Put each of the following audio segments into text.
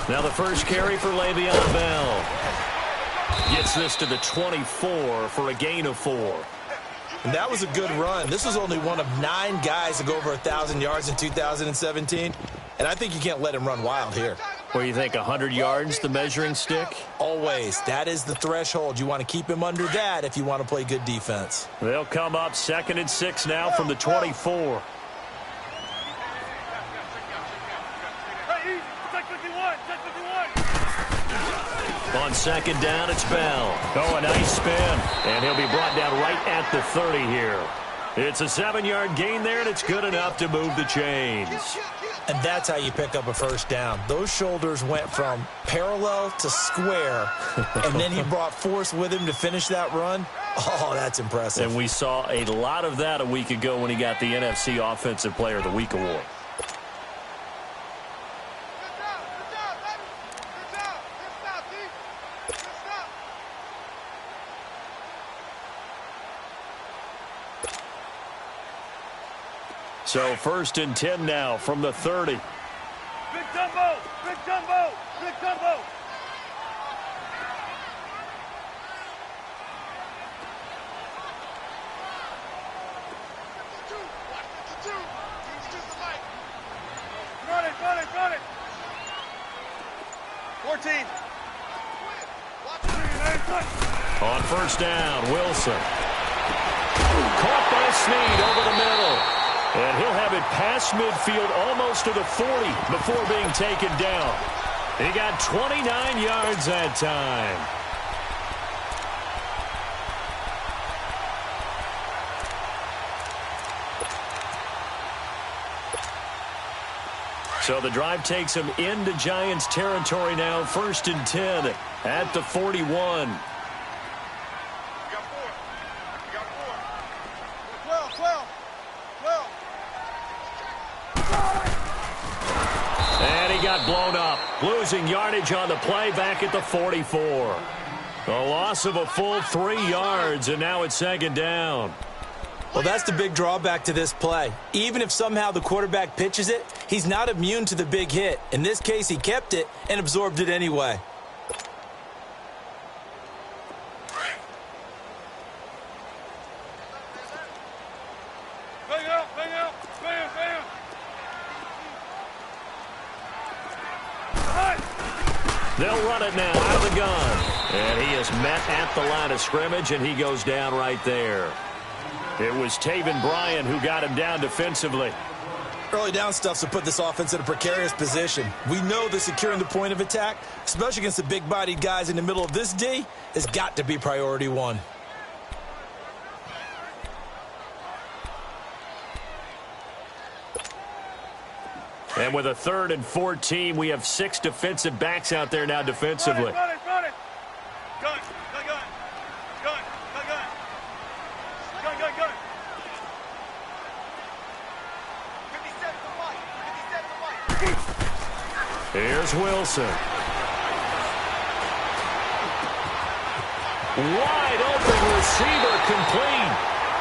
Now the first carry for Le'Veon Bell. Gets this to the 24 for a gain of 4. And that was a good run. This was only one of 9 guys to go over 1,000 yards in 2017. And I think you can't let him run wild here. Where you think 100 yards, the measuring stick? Always. That is the threshold. You want to keep him under that if you want to play good defense. They'll come up 2nd and 6 now from the 24. On 2nd down, it's Bell. Oh, a nice spin. And he'll be brought down right at the 30 here. It's a 7-yard gain there, and it's good enough to move the chains. And that's how you pick up a first down. Those shoulders went from parallel to square, and then he brought force with him to finish that run. Oh, that's impressive. And we saw a lot of that a week ago when he got the NFC Offensive Player of the Week award. So 1st and 10 now from the 30. Big Dumbo! Big Dumbo! Big Dumbo! Run it, run it, run it! 14. On 1st down, Wilson. Caught by Snead over the middle. And he'll have it past midfield almost to the 40 before being taken down. He got 29 yards that time. So the drive takes him into Giants territory now. 1st and 10 at the 41. Blown up, losing yardage on the play back at the 44. A loss of a full 3 yards, and now it's 2nd down. Well, that's the big drawback to this play. Even if somehow the quarterback pitches it, he's not immune to the big hit. In this case, he kept it and absorbed it anyway. They'll run it now out of the gun. And he is met at the line of scrimmage, and he goes down right there. It was Taven Bryan who got him down defensively. Early down stuffs will put this offense in a precarious position. We know that securing the point of attack, especially against the big-bodied guys in the middle of this D, has got to be priority 1. And with a 3rd and 14, we have 6 defensive backs out there now defensively. Run it, run it. Gun, gun, gun. Gun, gun, gun. Gun, gun, gun. 57 to Mike. 57 to Mike. Here's Wilson. Wide open receiver complete.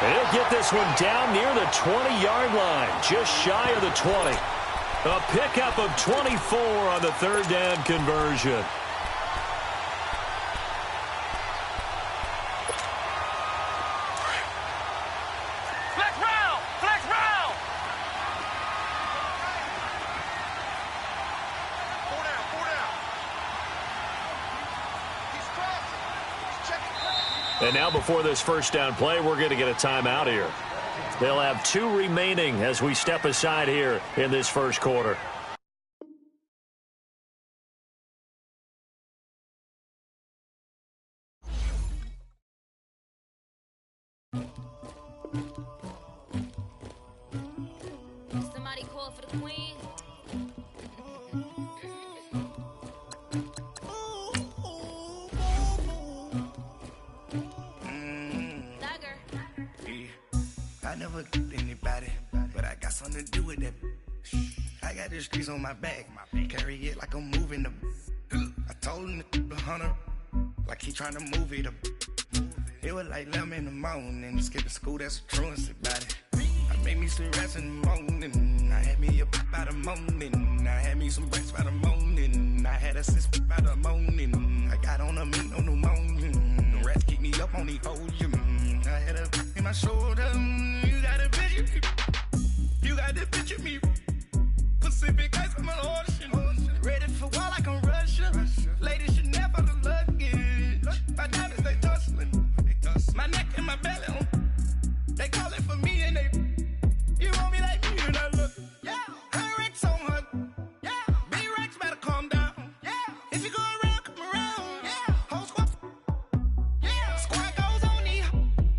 And he'll get this one down near the 20-yard line, just shy of the 20. A pickup of 24 on the 3rd down conversion. Flex round! Flex round! 4 down, 4 down. He's crossing. He's checking. And now before this 1st down play, we're going to get a timeout here. They'll have 2 remaining as we step aside here in this 1st quarter. Somebody call for the queen. I never get anybody, but I got something to do with that. I got the streets on my back, carry it like I'm moving the. I told him to 100, like he trying to move it up. It was like 11 in the morning, skipping school, that's a truancy about it. I made me some rest in the morning, I had me a pop out of morning, I had me some breakfast shoulder. You got a picture me. You got the picture me. Pacific ice on the ocean. Ready for war like I'm Russia. Ladies should never the luggage. My diamonds, they tussling. My neck and my belly on. They call it for me and they. You want me like me and I look. Yeah. Her Rex on her. Yeah. B-Rex better calm down. Yeah. If you go around, come around. Yeah. Whole squad. Yeah. Squad goes on me.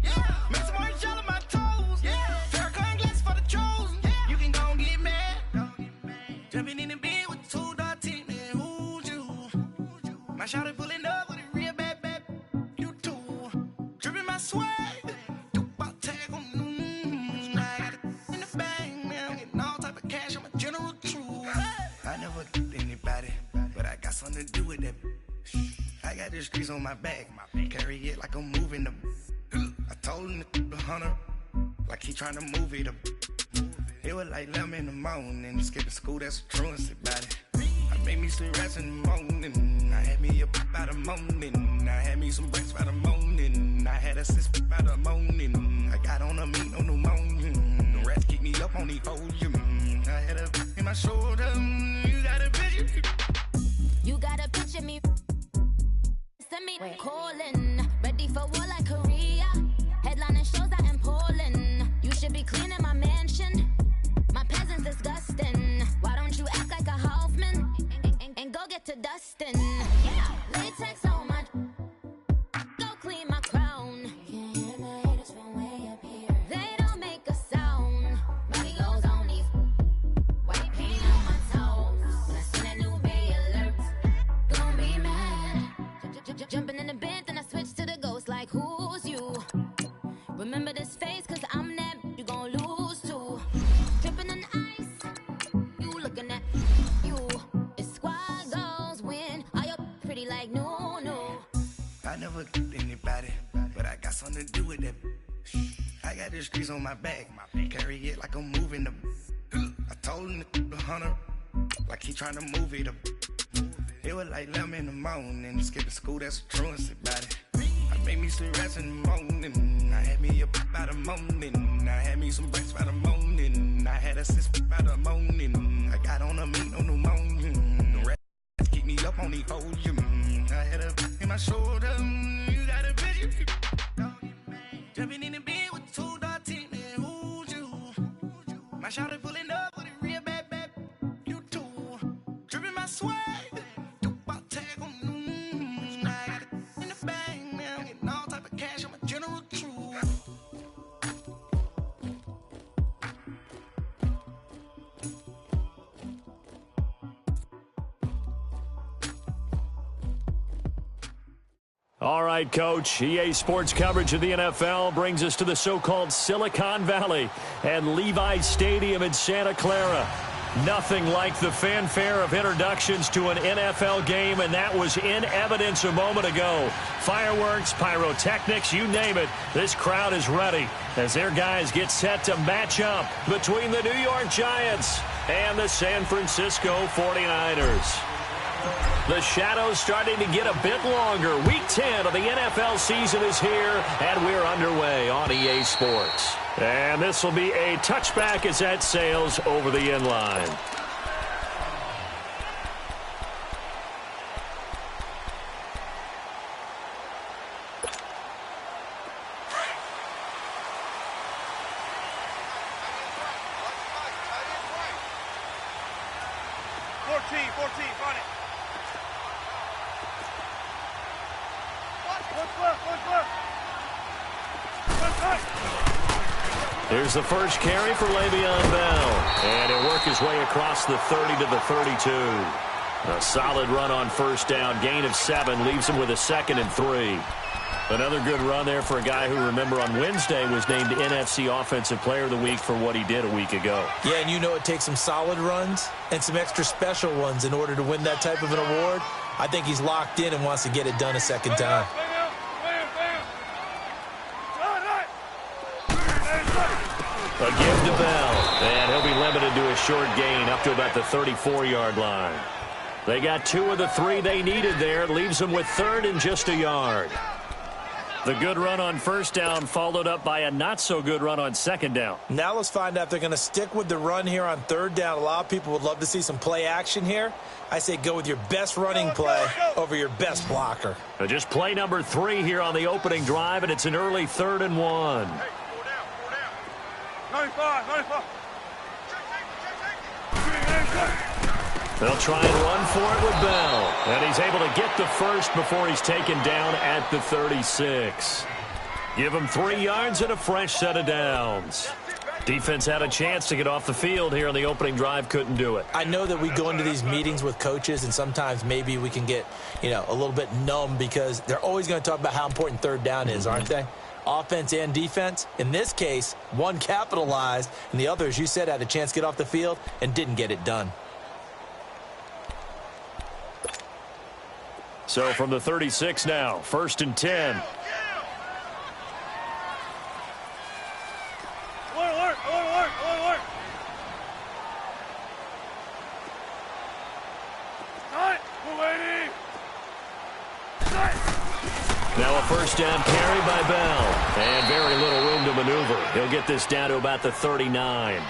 Yeah. Make some orange gel on my toes. Yeah. Farrakhan glass for the chosen. Yeah. You can go and get mad. Jumping in the bed with 2 dark teeth, man. Who's you? My shawty pulling up with a real bad. You too. Dripping my swag. Something to do with that. I got the streets on my back. Carry it like I'm moving them. I told him the hunter, like he trying to move it up. It was like 11 in the morning. Skipping school, that's a truancy about it. I made me some rats in the morning. I had me a pop by the morning. I had me some breaks by the morning. I had a sis by the morning. I got on a meat on the morning. The rats keep me up on the volume. I had a in my shoulder. You got a picture. You gotta picture me. Send me calling. Ready for war like Korea. Headlining shows out in Poland. You should be cleaning my mansion. My peasants disgusting. Why don't you act like a Hoffman and go get to dustin'? Yeah, latex on my. Go clean my crown. You can hear my haters from way up here. They don't make a sound. Body goes on these. White paint on my toes. When I seen that new Bay alert. Don't be mad. Jumping in the bed, then I switch to the ghost like who's you? Remember this face, cause I'm that you gon' lose too. Dripping in ice, you looking at you. It's squad goals win. Are you pretty like no? I never anybody, but I got something to do with that. I got the streets on my back. Carry it like I'm moving them. I told him the hunter, like he trying to move it up. It was like 11 in the morning. Skipping school, that's a truancy about it. I made me some rats in the morning. I had me a pop by the morning. I had me some breaks by the morning. I had a sis by the morning. I got on a meat on the morning. The rats keep me up on the volume. I had a in my shoulder. You got a picture. Jumping in the bed with 2 dark teeth, man. Who's you? My shawty pulling up with a real bad. You too. Dripping my swag. All right, Coach. EA Sports coverage of the NFL brings us to the so-called Silicon Valley and Levi's Stadium in Santa Clara. Nothing like the fanfare of introductions to an NFL game, and that was in evidence a moment ago. Fireworks, pyrotechnics, you name it. This crowd is ready as their guys get set to match up between the New York Giants and the San Francisco 49ers. The shadow's starting to get a bit longer. Week 10 of the NFL season is here, and we're underway on EA Sports. And this will be a touchback as that sails over the end line. Here's the first carry for Le'Veon Bell. And he'll work his way across the 30 to the 32. A solid run on first down. Gain of 7 leaves him with a 2nd and 3. Another good run there for a guy who, remember, on Wednesday was named NFC Offensive Player of the Week for what he did a week ago. Yeah, and you know it takes some solid runs and some extra special ones in order to win that type of an award. I think he's locked in and wants to get it done a second time. A give to Bell, and he'll be limited to a short gain up to about the 34-yard line. They got 2 of the 3 they needed there. Leaves them with 3rd and just a yard. The good run on first down followed up by a not-so-good run on second down. Now let's find out if they're going to stick with the run here on third down. A lot of people would love to see some play action here. I say go with your best running play over your best blocker. Just play number 3 here on the opening drive, and it's an early 3rd and 1. Hey, 95, 95. They'll try and run for it with Bell. And he's able to get the first before he's taken down at the 36. Give him 3 yards and a fresh set of downs. Defense had a chance to get off the field here on the opening drive, couldn't do it. I know that we go into these meetings with coaches, and sometimes maybe we can get, a little bit numb because they're always going to talk about how important third down is, aren't they? Offense and defense. In this case, one capitalized, and the other, as you said, had a chance to get off the field and didn't get it done. So from the 36 now, 1st and 10. Alert. Now a first down carry by Bell. And very little room to maneuver. He'll get this down to about the 39.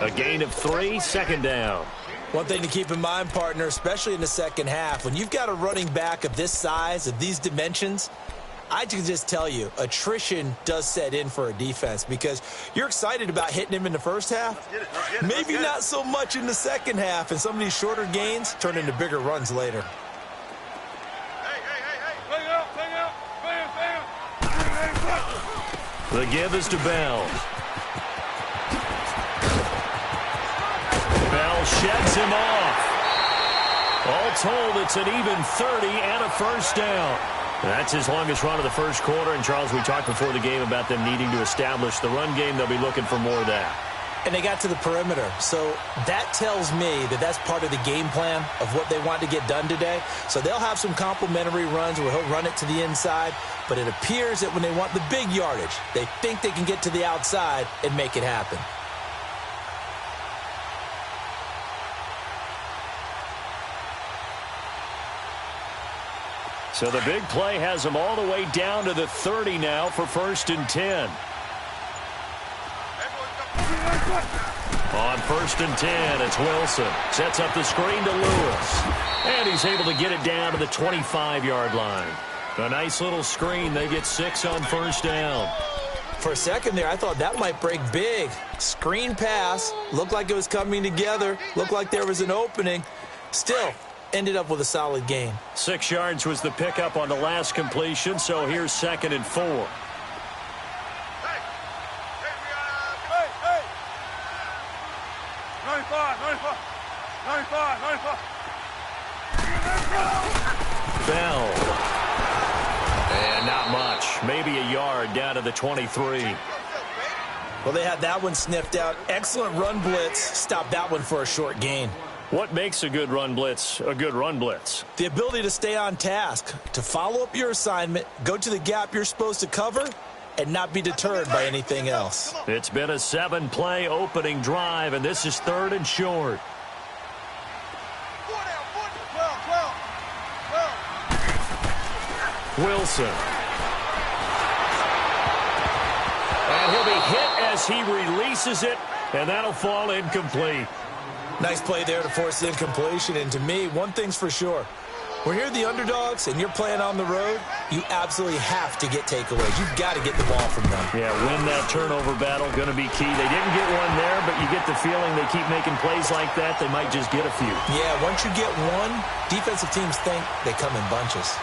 A gain of 3, second down. One thing to keep in mind, partner, especially in the second half, when you've got a running back of this size, of these dimensions, I can just tell you, attrition does set in for a defense because you're excited about hitting him in the first half. Maybe not so much in the second half, and some of these shorter gains turn into bigger runs later. Hey. Bang out. The give is to Bell. Bell sheds him off. All told, it's an even 30 and a first down. That's his longest run of the first quarter. And, Charles, we talked before the game about them needing to establish the run game. They'll be looking for more of that. And they got to the perimeter. So that tells me that that's part of the game plan of what they want to get done today. So they'll have some complementary runs where he'll run it to the inside. But it appears that when they want the big yardage, they think they can get to the outside and make it happen. So the big play has them all the way down to the 30 now for 1st and 10. On 1st and 10, it's Wilson. Sets up the screen to Lewis. And he's able to get it down to the 25-yard line. A nice little screen. They get 6 on first down. For a second there, I thought that might break big. Screen pass. Looked like it was coming together. Looked like there was an opening. Still, ended up with a solid gain. 6 yards was the pickup on the last completion, so here's 2nd and 4. Hey. 95. Bell. And not much. Maybe a yard down to the 23. Well, they had that one sniffed out. Excellent run blitz. Stopped that one for a short gain. What makes a good run blitz a good run blitz? The ability to stay on task, to follow up your assignment, go to the gap you're supposed to cover, and not be deterred by anything else. It's been a 7-play opening drive, and this is 3rd and short. Wilson. And he'll be hit as he releases it, and that'll fall incomplete. Nice play there to force the incompletion. And to me, one thing's for sure. When you're the underdogs and you're playing on the road, you absolutely have to get takeaways. You've got to get the ball from them. Yeah, win that turnover battle, going to be key. They didn't get one there, but you get the feeling they keep making plays like that, they might just get a few. Yeah, once you get one, defensive teams think they come in bunches.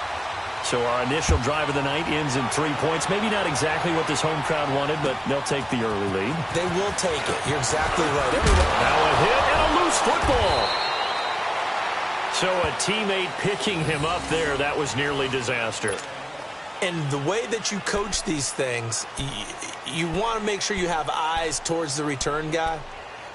So our initial drive of the night ends in 3 points. Maybe not exactly what this home crowd wanted, but they'll take the early lead. They will take it. You're exactly right. Now a hit and a loose football. So a teammate picking him up there, that was nearly disaster. And the way that you coach these things, you want to make sure you have eyes towards the return guy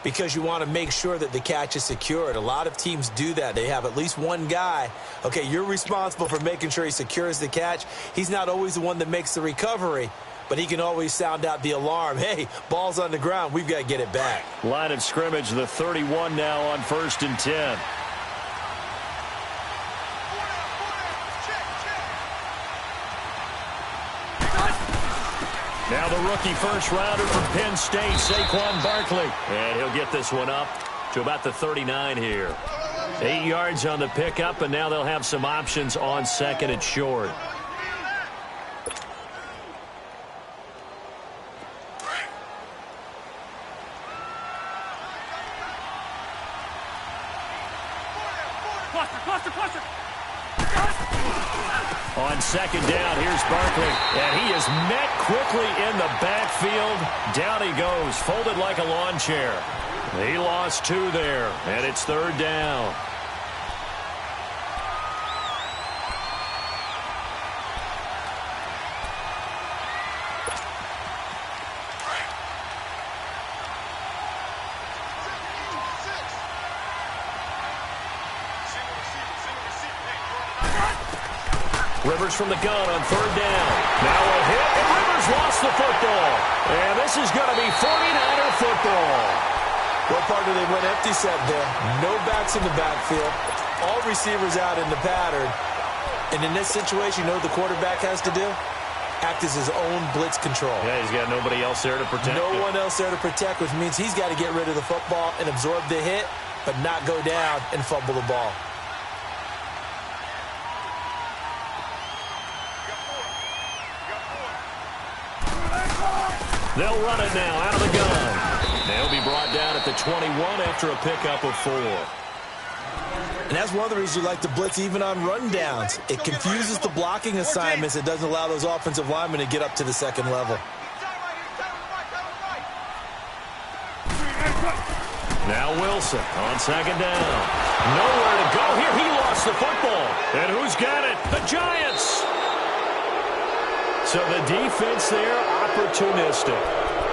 because you want to make sure that the catch is secured. A lot of teams do that. They have at least one guy. Okay, you're responsible for making sure he secures the catch. He's not always the one that makes the recovery, but he can always sound out the alarm. Hey, ball's on the ground. We've got to get it back. Line of scrimmage, the 31 now on 1st and 10. Now the rookie first-rounder from Penn State, Saquon Barkley. And he'll get this one up to about the 39 here. 8 yards on the pickup, and now they'll have some options on second and short. On second down, here's Barkley, and he is met quickly in the backfield. Down he goes, folded like a lawn chair. He lost 2 there, and it's third down. Rivers from the gun on third down. Now a hit, and Rivers lost the football. And this is going to be 49er football. What partner, they went empty set there. No backs in the backfield. All receivers out in the pattern. And in this situation, you know what the quarterback has to do? Act as his own blitz control. Yeah, he's got nobody else there to protect No him. one else there to protect, which means he's got to get rid of the football and absorb the hit, but not go down and fumble the ball. They'll run it now out of the gun. They'll be brought down at the 21 after a pickup of 4. And that's one of the reasons you like to blitz even on rundowns. It confuses the blocking assignments. It doesn't allow those offensive linemen to get up to the second level. Now Wilson on second down. Nowhere to go here. He lost the football. And who's got it? The Giants. So the defense there, opportunistic.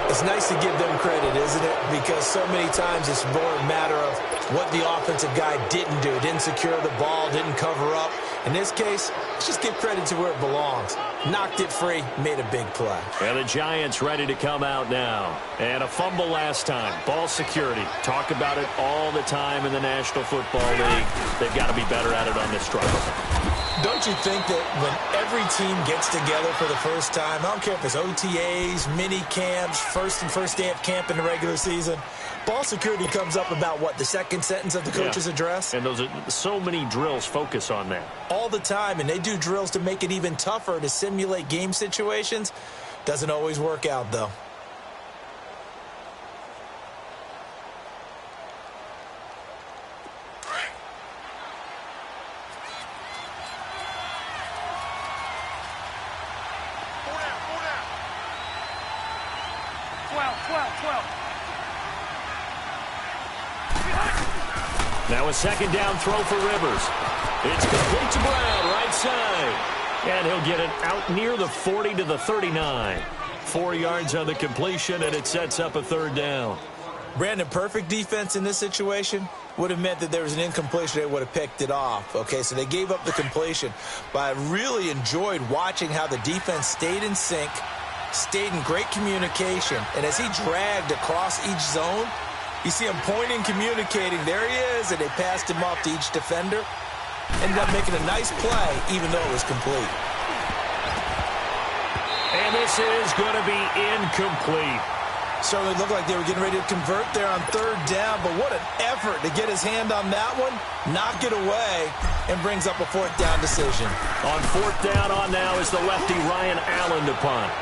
It's nice to give them credit, isn't it? Because so many times it's more a matter of what the offensive guy didn't do. Didn't secure the ball, didn't cover up. In this case, let's just give credit to where it belongs. Knocked it free, made a big play. And the Giants ready to come out now. And a fumble last time. Ball security. Talk about it all the time in the National Football League. They've got to be better at it on this drive. Don't you think that when every team gets together for the first time, I don't care if it's OTAs, mini camps, first day of camp in the regular season, ball security comes up about what, the second sentence of the coach's address? And those are so many drills focus on that. All the time, and they do drills to make it even tougher to simulate game situations. Doesn't always work out, though. Now a second down throw for Rivers. It's complete to Brown, right side. And he'll get it out near the 40 to the 39. 4 yards on the completion, and it sets up a third down. Brandon, perfect defense in this situation would have meant that there was an incompletion. They would have picked it off. Okay, so they gave up the completion. But I really enjoyed watching how the defense stayed in sync, stayed in great communication. And as he dragged across each zone, you see him pointing, communicating. There he is, and they passed him off to each defender. Ended up making a nice play, even though it was complete. And this is going to be incomplete. Certainly looked like they were getting ready to convert there on third down, but what an effort to get his hand on that one, knock it away, and brings up a fourth down decision. On fourth down on now is the lefty Ryan Allen to punt.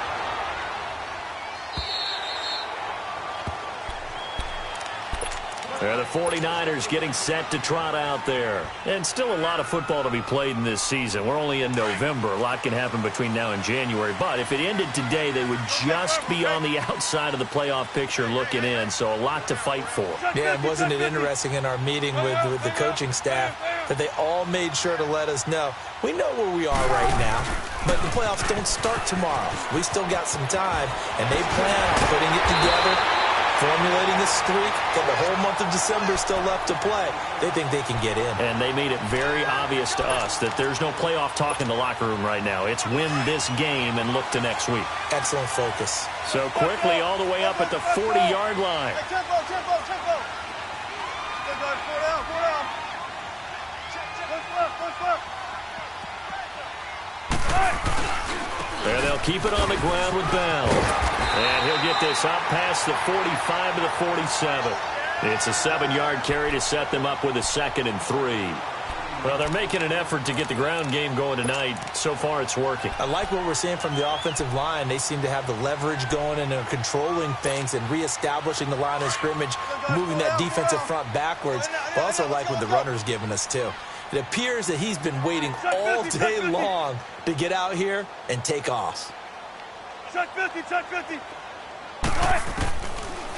The 49ers getting set to trot out there. And still a lot of football to be played in this season. We're only in November. A lot can happen between now and January. But if it ended today, they would just be on the outside of the playoff picture looking in. So a lot to fight for. Yeah, and wasn't it interesting in our meeting with the coaching staff that they all made sure to let us know, we know where we are right now, but the playoffs don't start tomorrow. We still got some time, and they plan on putting it together, formulating a streak, got the whole month of December still left to play. They think they can get in. And they made it very obvious to us that there's no playoff talk in the locker room right now. It's win this game and look to next week. Excellent focus. So quickly all the way up at the 40-yard line. Hey, tempo. Good, guys, 4 down. Push left. And they'll keep it on the ground with Bell. And he'll get this up past the 45 to the 47. It's a 7-yard carry to set them up with a 2nd and 3. Well, they're making an effort to get the ground game going tonight. So far, it's working. I like what we're seeing from the offensive line. They seem to have the leverage going and they're controlling things and reestablishing the line of scrimmage, moving that defensive front backwards. I also like what the runner's giving us, too. It appears that he's been waiting all day long to get out here and take off. Check 50, check 50.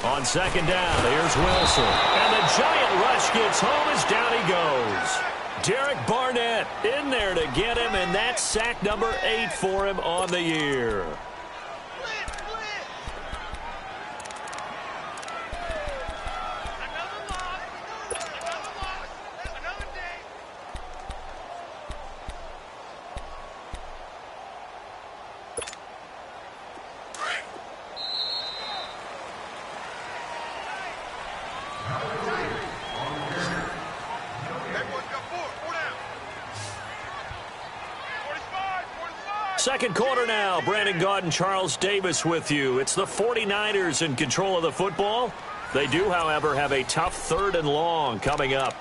On 2nd down, here's Wilson. And the giant rush gets home as down he goes. Derek Barnett in there to get him, and that's sack number 8 for him on the year. Second quarter now. Brandon Gaudin and Charles Davis with you. It's the 49ers in control of the football. They do, however, have a tough 3rd and long coming up.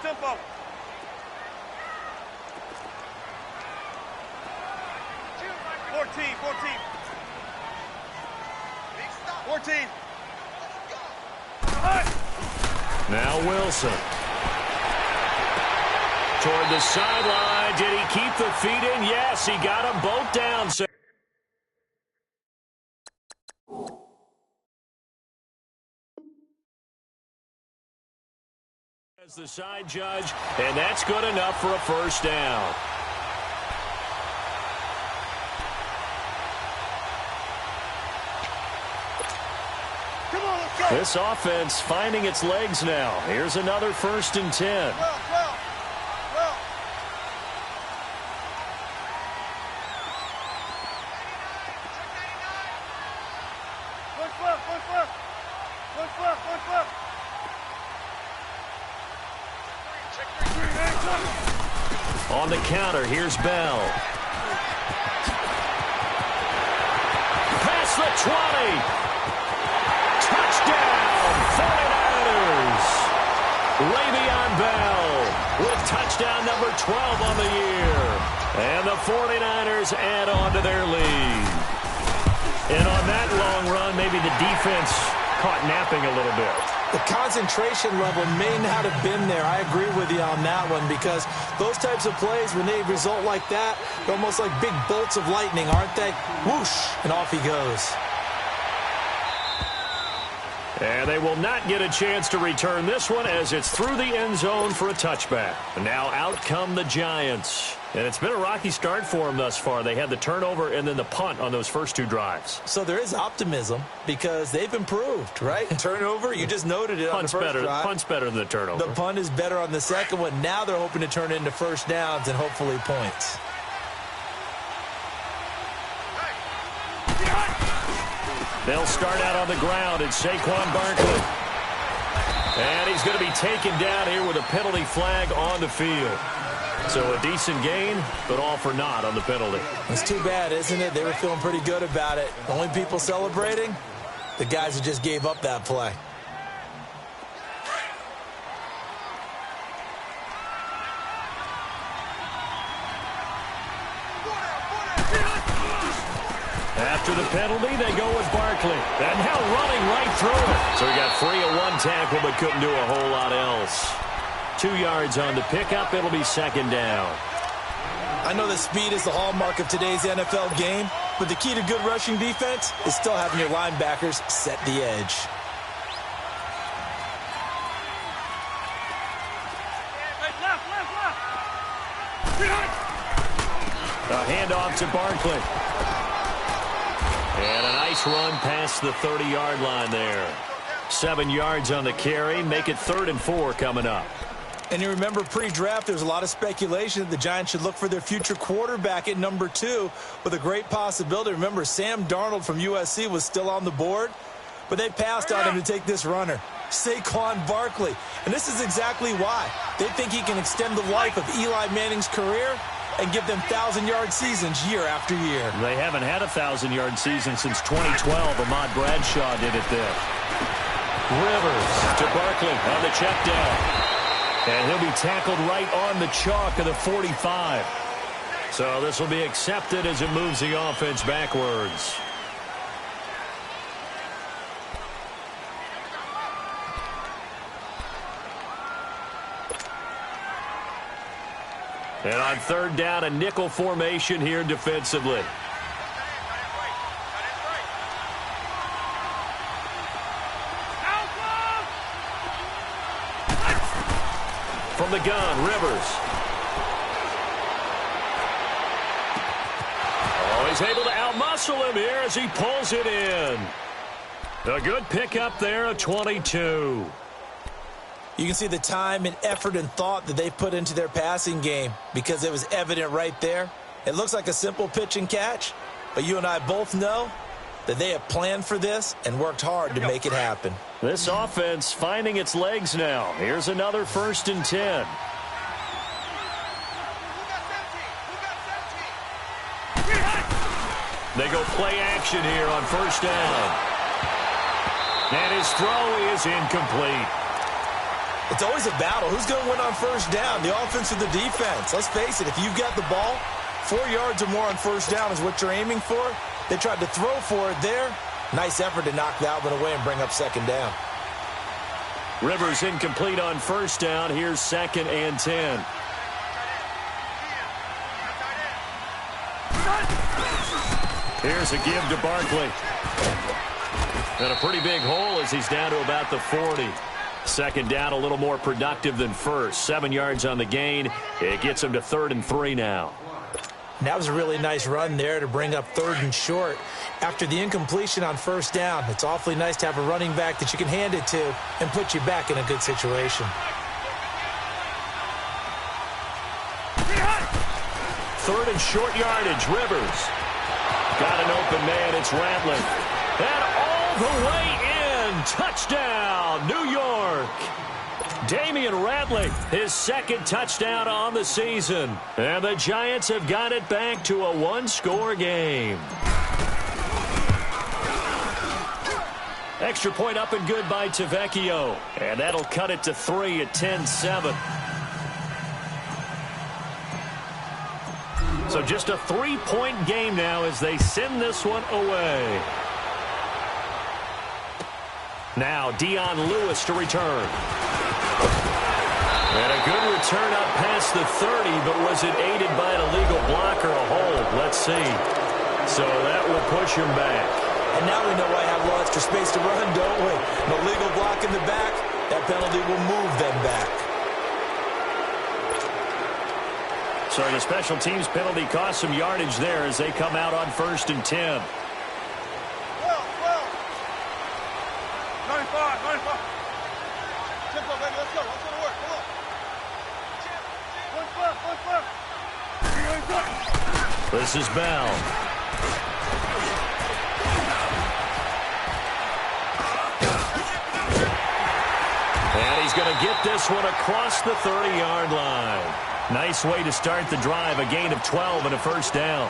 Tempo. 14. Now Wilson. Toward the sideline. Did he keep the feet in? Yes, he got them both down. As the side judge, and that's good enough for a 1st down. This offense finding its legs now. Here's another 1st and 10. On the counter, here's Bell. Past the 20. Touchdown, 49ers. Le'Veon Bell with touchdown number 12 on the year. And the 49ers add on to their lead. And on that long run, maybe the defense caught napping a little bit. The concentration level may not have been there. I agree with you on that one because those types of plays, when they result like that, they're almost like big bolts of lightning, aren't they? Whoosh, and off he goes. And they will not get a chance to return this one as it's through the end zone for a touchback. And now out come the Giants. And it's been a rocky start for them thus far. They had the turnover and then the punt on those first 2 drives. So there is optimism because they've improved, right? Turnover, you just noted it on the first drive. Punt's better than the turnover. The punt is better on the second one. Now they're hoping to turn into 1st downs and hopefully points. They'll start out on the ground at Saquon Barkley. And he's going to be taken down here with a penalty flag on the field. So a decent gain, but all for naught on the penalty. It's too bad, isn't it? They were feeling pretty good about it. The only people celebrating, the guys who just gave up that play. After the penalty, they go with Barkley. And now running right through it. So he got free of 1 tackle, but couldn't do a whole lot else. 2 yards on the pickup. It'll be 2nd down. I know that speed is the hallmark of today's NFL game, but the key to good rushing defense is still having your linebackers set the edge. A handoff to Barkley. And a nice run past the 30-yard line there. 7 yards on the carry. Make it 3rd and 4 coming up. And you remember pre-draft, there's a lot of speculation that the Giants should look for their future quarterback at number 2 with a great possibility. Remember, Sam Darnold from USC was still on the board. but they passed on him to take this runner, Saquon Barkley. And this is exactly why. They think he can extend the life of Eli Manning's career and give them 1,000-yard seasons year after year. They haven't had a 1,000-yard season since 2012. Ahmad Bradshaw did it then. Rivers to Barkley on the check down. And he'll be tackled right on the chalk of the 45. So this will be accepted as it moves the offense backwards. And on third down, a nickel formation here defensively. From the gun, Rivers. Oh, he's able to outmuscle him here as he pulls it in. A good pickup there, a 22. You can see the time and effort and thought that they put into their passing game because it was evident right there. It looks like a simple pitch and catch, but you and I both know that they have planned for this and worked hard to make it happen. This offense finding its legs now. Here's another 1st and 10. They go play action here on 1st down. And his throw is incomplete. It's always a battle. Who's going to win on 1st down, the offense or the defense? Let's face it, if you've got the ball, 4 yards or more on 1st down is what you're aiming for. They tried to throw for it there. Nice effort to knock that one away and bring up 2nd down. Rivers incomplete on 1st down. Here's 2nd and 10. Here's a give to Barkley. And a pretty big hole as he's down to about the 40. 2nd down, a little more productive than 1st. 7 yards on the gain. It gets him to 3rd and 3 now. And that was a really nice run there to bring up 3rd and short. After the incompletion on 1st down, it's awfully nice to have a running back that you can hand it to and put you back in a good situation. 3rd and short yardage, Rivers. Got an open man, it's Rattling. And all the way in, touchdown, New York. Damian Rattling, his 2nd touchdown on the season. And the Giants have got it back to a 1-score game. Extra point up and good by Tavecchio. And that'll cut it to 3 at 10-7. So just a 3-point game now as they send this one away. Now Dion Lewis to return. And a good return up past the 30, but was it aided by an illegal block or a hold? Let's see. So that will push him back. And now we know why I have a little extra space to run, don't we? An illegal block in the back, that penalty will move them back. So the special teams penalty cost some yardage there as they come out on 1st and 10. 95, 95. Tempo, baby, let's go. Let's go to work. Come on. 1-5, 1-5. This is Bell. And he's going to get this one across the 30-yard line. Nice way to start the drive, a gain of 12 and a 1st down.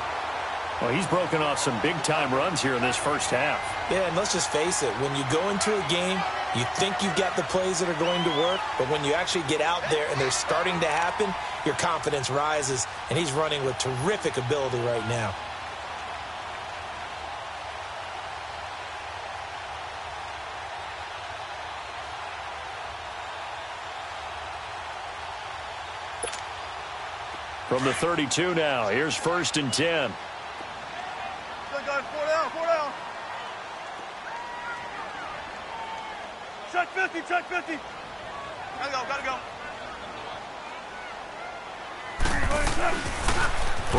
Well, he's broken off some big-time runs here in this 1st half. Yeah, and let's just face it. When you go into a game, you think you've got the plays that are going to work, but when you actually get out there and they're starting to happen, your confidence rises, and he's running with terrific ability right now. From the 32 now, here's 1st and 10. Good, guys. 4 down, 4 down. Check 50, check 50. Gotta go.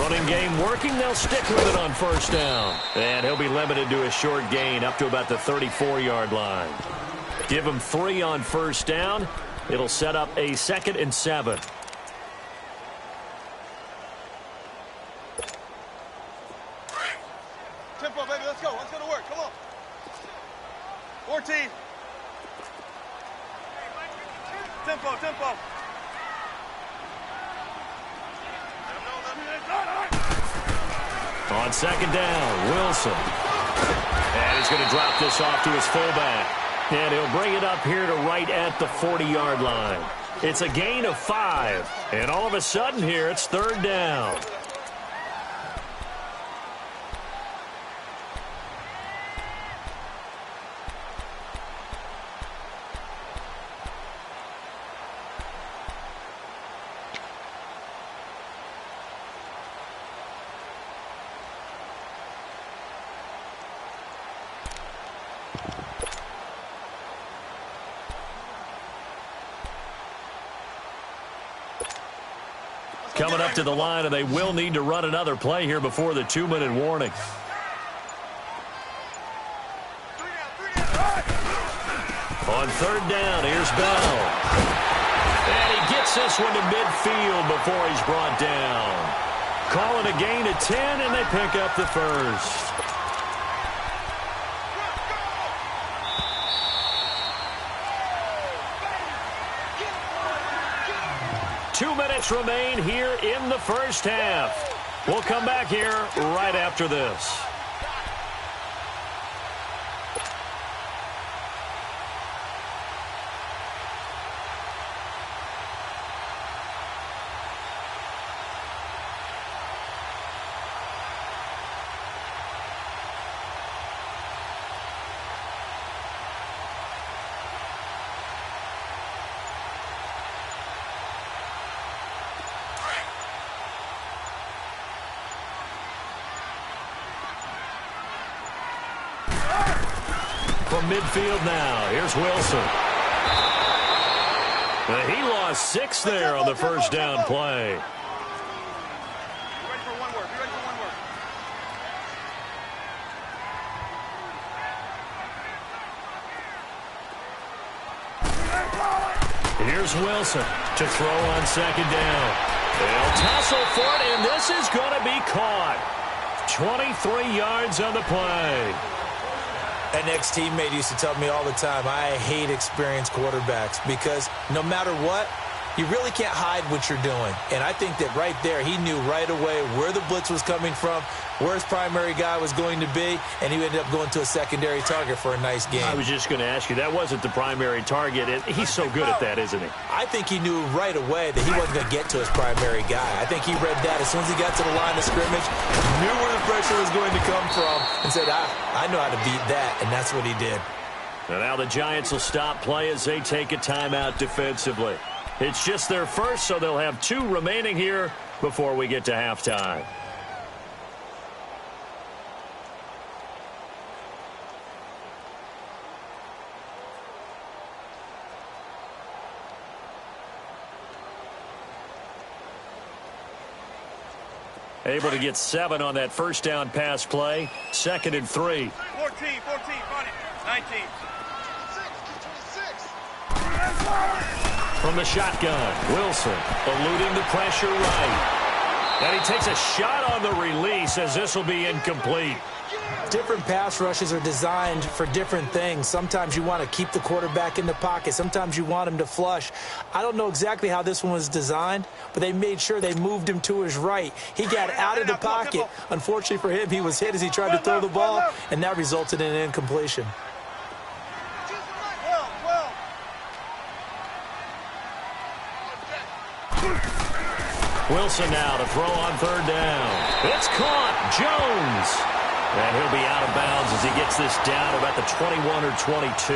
Running game working. They'll stick with it on 1st down. And he'll be limited to a short gain up to about the 34-yard line. Give him 3 on 1st down. It'll set up a 2nd and 7. Tempo, baby, let's go. Let's go to work. Come on. 14. Tempo, tempo. On second down, Wilson. And he's going to drop this off to his fullback. And he'll bring it up here to right at the 40-yard line. It's a gain of 5. And all of a sudden here, it's third down. Coming up to the line, and they will need to run another play here before the 2-minute warning. On third down, here's Bell. And he gets this one to midfield before he's brought down. Calling a gain of 10, and they pick up the first. Two minutes remain here in the first half. We'll come back here right after this. From midfield now, here's Wilson. He lost 6 there on the first down play. Be ready for one word. Be ready for one word. Here's Wilson to throw on second down. They'll tussle for it, and this is going to be caught. 23 yards on the play. An ex-teammate used to tell me all the time, I hate experienced quarterbacks because no matter what, you really can't hide what you're doing. And I think that right there, he knew right away where the blitz was coming from, where his primary guy was going to be, and he ended up going to a secondary target for a nice game. I was just going to ask you, that wasn't the primary target. He's so good at that, isn't he? I think he knew right away that he wasn't going to get to his primary guy. I think he read that as soon as he got to the line of scrimmage, knew where the pressure was going to come from, and said, I know how to beat that, and that's what he did. And now the Giants will stop play as they take a timeout defensively. It's just their first, so they'll have 2 remaining here before we get to halftime. Able to get 7 on that first down pass play. 2nd and 3. 14, 14, run it. 19. From the shotgun, Wilson eluding the pressure right. And he takes a shot on the release as this will be incomplete. Different pass rushes are designed for different things. Sometimes you want to keep the quarterback in the pocket. Sometimes you want him to flush. I don't know exactly how this one was designed, but they made sure they moved him to his right. He got out of the pocket. Unfortunately for him, he was hit as he tried to throw the ball, and that resulted in an incompletion. Wilson now to throw on third down. It's caught. Jones. And he'll be out of bounds as he gets this down about the 21 or 22.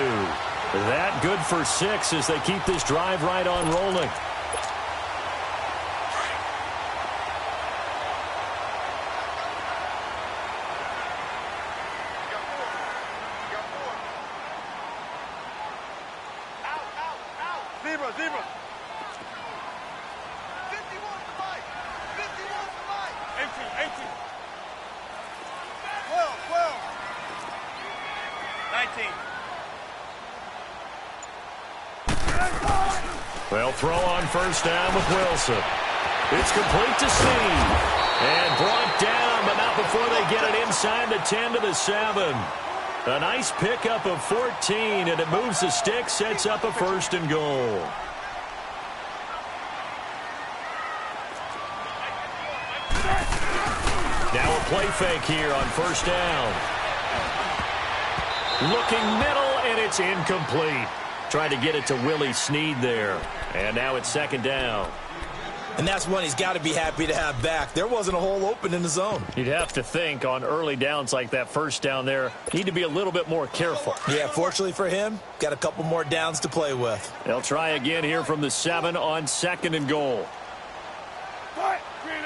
That good for 6 as they keep this drive right on rolling. Zebra, zebra. 18. 12. 19. They'll throw on first down with Wilson. It's complete to Snead. And brought down, but not before they get it inside the 10 to the 7. A nice pickup of 14, and it moves the stick, sets up a 1st and goal. Now a play fake here on 1st down. Looking middle, and it's incomplete. Tried to get it to Willie Snead there. And now it's 2nd down. And that's one he's got to be happy to have back. There wasn't a hole open in the zone. You'd have to think on early downs like that 1st down there, need to be a little bit more careful. Yeah, fortunately for him, got a couple more downs to play with. They'll try again here from the 7 on 2nd and goal. Green 80.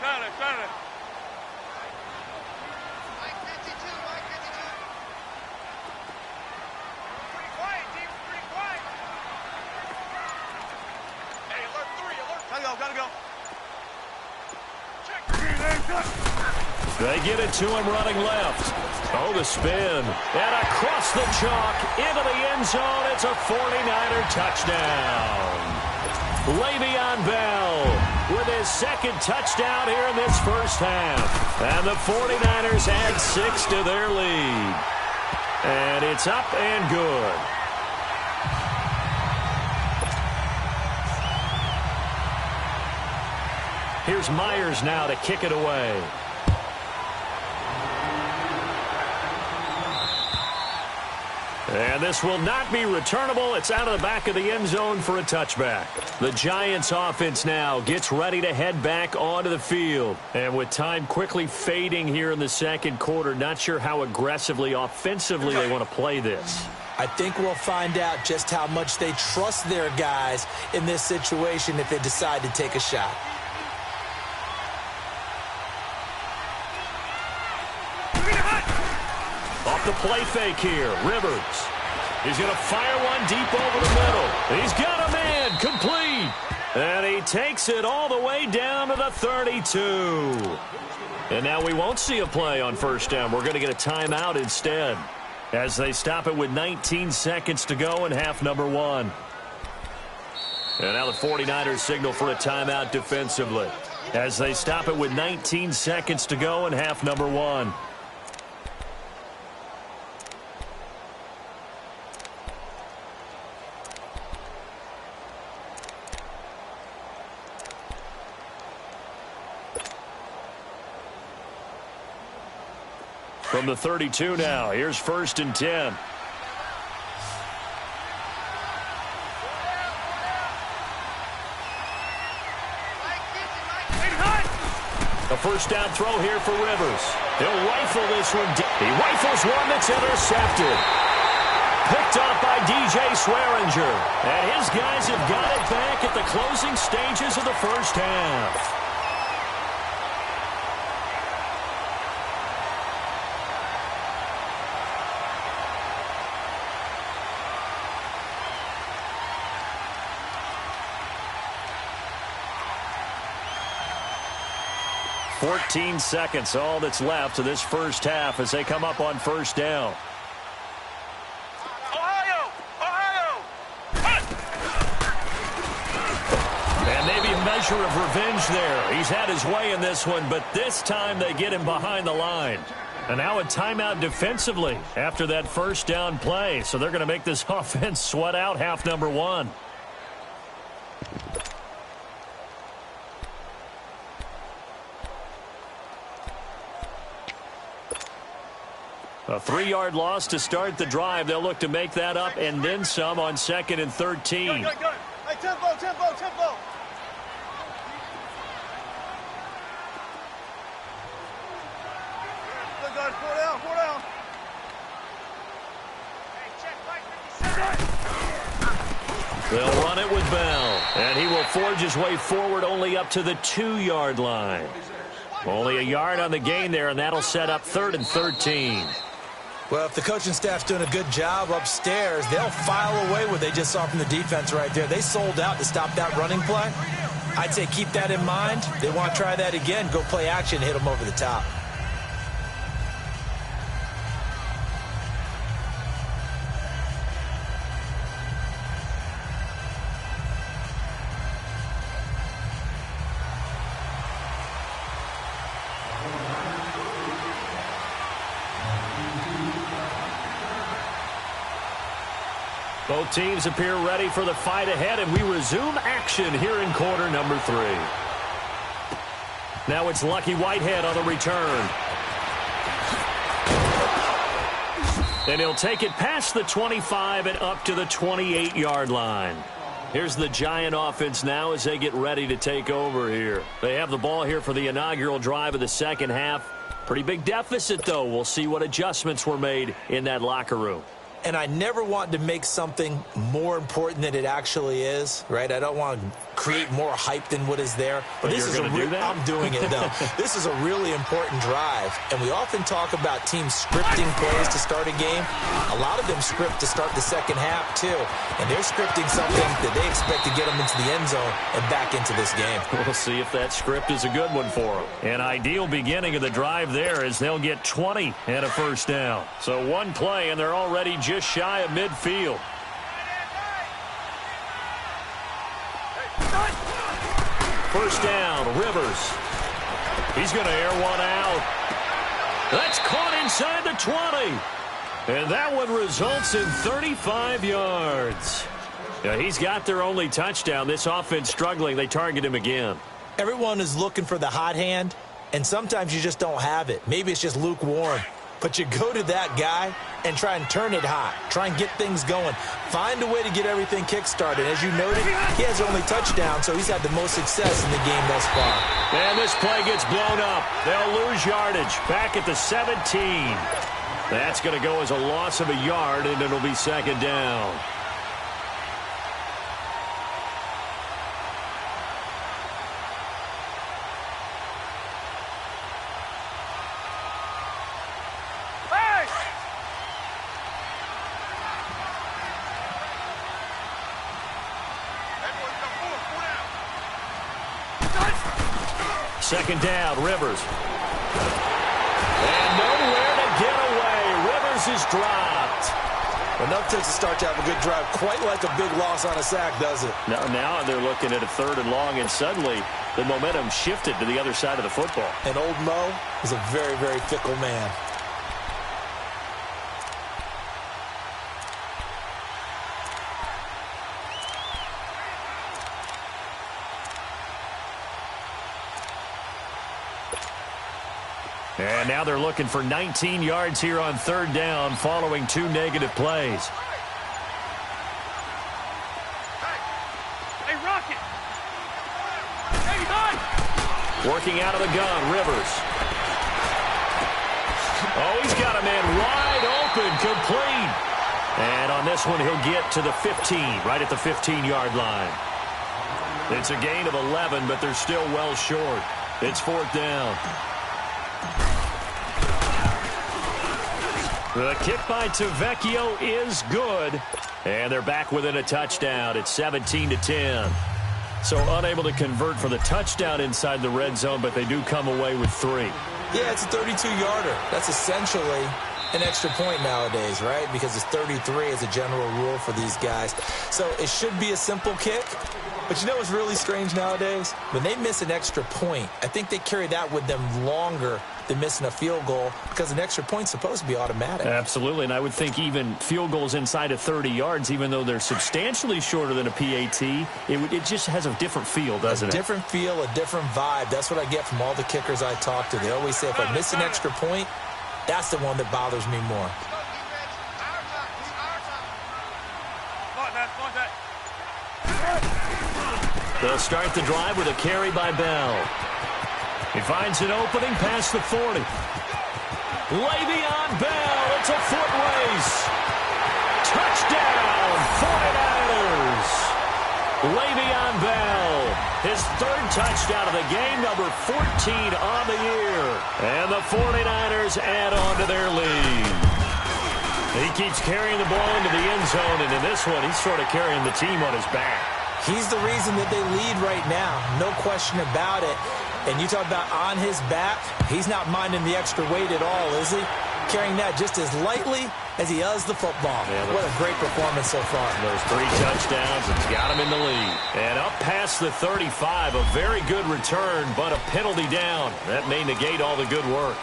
Got it. Pretty quiet, team. Pretty quiet. Hey, alert 3. Alert. Gotta go. Check. Green 80. They get it to him running left. Oh, the spin. And across the chalk into the end zone. It's a 49er touchdown. Le'Veon Bell with his 2nd touchdown here in this 1st half. And the 49ers add 6 to their lead. And it's up and good. Here's Myers now to kick it away. And this will not be returnable. It's out of the back of the end zone for a touchback. The Giants offense now gets ready to head back onto the field. And with time quickly fading here in the 2nd quarter, not sure how aggressively, offensively they want to play this. I think we'll find out just how much they trust their guys in this situation if they decide to take a shot. Off the play fake here, Rivers. He's going to fire one deep over the middle. He's got a man, complete. And he takes it all the way down to the 32. And now we won't see a play on 1st down. We're going to get a timeout instead as they stop it with 19 seconds to go in half number 1. And now the 49ers signal for a timeout defensively as they stop it with 19 seconds to go in half number 1. From the 32 now, here's 1st and 10. A 1st down throw here for Rivers. He'll rifle this one. He rifles one that's intercepted. Picked up by DJ Swearinger. And his guys have got it back at the closing stages of the 1st half. Fourteen seconds, all that's left of this 1st half as they come up on 1st down. Ohio! And maybe a measure of revenge there. He's had his way in this one, but this time they get him behind the line. And now a timeout defensively after that 1st down play. So they're going to make this offense sweat out half number 1. A 3-yard loss to start the drive. They'll look to make that up and then some on 2nd and 13. Good. Hey, tempo. Good, guys. 4 down. Hey, check, Mike 57. They'll run it with Bell. And he will forge his way forward only up to the 2-yard line. Only a yard on the gain there, and that'll set up 3rd and 13. Well, if the coaching staff's doing a good job upstairs, they'll file away what they just saw from the defense right there. They sold out to stop that running play. I'd say keep that in mind. They want to try that again. Go play action, hit them over the top. Both teams appear ready for the fight ahead, and we resume action here in quarter number 3. Now it's Lucky Whitehead on the return. And he'll take it past the 25 and up to the 28-yard line. Here's the Giant offense now as they get ready to take over here. They have the ball here for the inaugural drive of the second half. Pretty big deficit, though. We'll see what adjustments were made in that locker room. And I never want to make something more important than it actually is, right? I don't want to create more hype than what is there. But this is I'm doing it, though. This is a really important drive. And we often talk about teams scripting plays to start a game. A lot of them script to start the second half, too. And they're scripting something that they expect to get them into the end zone and back into this game. We'll see if that script is a good one for them. An ideal beginning of the drive there as they'll get 20 and a first down. So one play, and they're already just shy of midfield. First down, Rivers. He's going to air one out. That's caught inside the 20. And that one results in 35 yards. Yeah, he's got their only touchdown. This offense struggling. They target him again. Everyone is looking for the hot hand, and sometimes you just don't have it. Maybe it's just lukewarm. But you go to that guy and try and turn it hot. Try and get things going. Find a way to get everything kick-started. As you noted, he has only touchdown, so he's had the most success in the game thus far. And this play gets blown up. They'll lose yardage. Back at the 17. That's going to go as a loss of a yard, and it'll be second down. Second down, Rivers. And nowhere to get away. Rivers is dropped. Enough to start to have a good drive. Quite like a big loss on a sack, does it? Now they're looking at a third and long, and suddenly the momentum shifted to the other side of the football. And old Mo is a very, very fickle man. And now they're looking for 19 yards here on third down following 2 negative plays. Hey, Rocket! Hey, Mike! Working out of the gun, Rivers. Oh, he's got a man wide open, complete. And on this one, he'll get to the 15, right at the 15-yard line. It's a gain of 11, but they're still well short. It's fourth down. The kick by Tavecchio is good. And they're back within a touchdown. It's 17-10. So unable to convert for the touchdown inside the red zone, but they do come away with 3. Yeah, it's a 32-yarder. That's essentially an extra point nowadays, right? Because it's 33 as a general rule for these guys. So it should be a simple kick. But you know what's really strange nowadays? When they miss an extra point, I think they carry that with them longer than missing a field goal because an extra point's supposed to be automatic. Absolutely, and I would think even field goals inside of 30 yards, even though they're substantially shorter than a PAT, it just has a different feel, doesn't it? A different feel, a different vibe. That's what I get from all the kickers I talk to. They always say if I miss an extra point, that's the one that bothers me more. They'll start the drive with a carry by Bell. He finds an opening past the 40. Le'Veon Bell, it's a foot race. Touchdown, 49ers. Le'Veon Bell, his third touchdown of the game, number 14 on the year. And the 49ers add on to their lead. He keeps carrying the ball into the end zone, and in this one, he's sort of carrying the team on his back. He's the reason that they lead right now, no question about it. And you talk about on his back, he's not minding the extra weight at all, is he? Carrying that just as lightly as he does the football. Yeah, what a great performance so far. Those 3 touchdowns, it's got him in the lead. And up past the 35, a very good return, but a penalty down. That may negate all the good work.